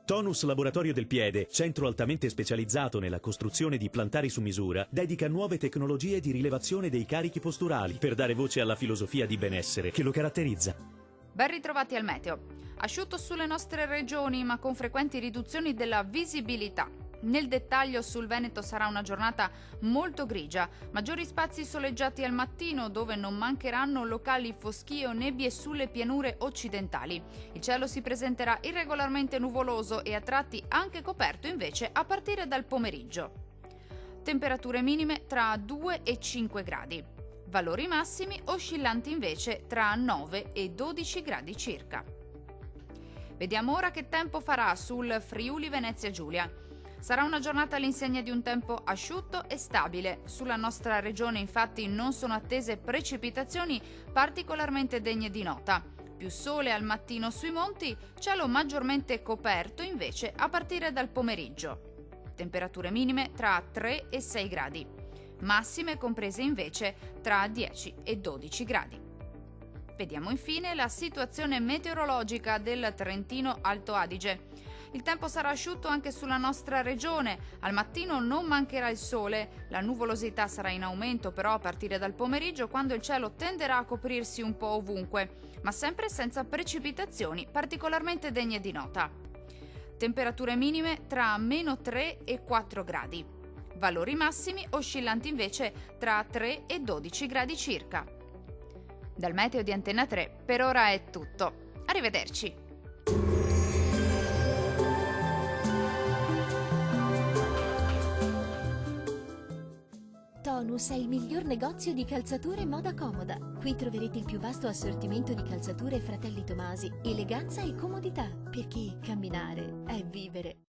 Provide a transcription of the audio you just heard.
Tonus Laboratorio del Piede, centro altamente specializzato nella costruzione di plantari su misura, dedica nuove tecnologie di rilevazione dei carichi posturali per dare voce alla filosofia di benessere che lo caratterizza. Ben ritrovati al meteo. Asciutto sulle nostre regioni, ma con frequenti riduzioni della visibilità. Nel dettaglio sul Veneto sarà una giornata molto grigia, maggiori spazi soleggiati al mattino dove non mancheranno locali foschie o nebbie sulle pianure occidentali. Il cielo si presenterà irregolarmente nuvoloso e a tratti anche coperto invece a partire dal pomeriggio. Temperature minime tra 2 e 5 gradi. Valori massimi oscillanti invece tra 9 e 12 gradi circa. Vediamo ora che tempo farà sul Friuli Venezia Giulia. Sarà una giornata all'insegna di un tempo asciutto e stabile. Sulla nostra regione infatti non sono attese precipitazioni particolarmente degne di nota. Più sole al mattino sui monti, cielo maggiormente coperto invece a partire dal pomeriggio. Temperature minime tra 3 e 6 gradi. Massime comprese invece tra 10 e 12 gradi. Vediamo infine la situazione meteorologica del Trentino Alto Adige. Il tempo sarà asciutto anche sulla nostra regione, al mattino non mancherà il sole, la nuvolosità sarà in aumento però a partire dal pomeriggio quando il cielo tenderà a coprirsi un po' ovunque, ma sempre senza precipitazioni particolarmente degne di nota. Temperature minime tra meno 3 e 4 gradi. Valori massimi oscillanti invece tra 3 e 12 gradi circa. Dal meteo di Antenna 3 per ora è tutto. Arrivederci! Tonus è il miglior negozio di calzature e moda comoda. Qui troverete il più vasto assortimento di calzature Fratelli Tomasi, eleganza e comodità, perché camminare è vivere.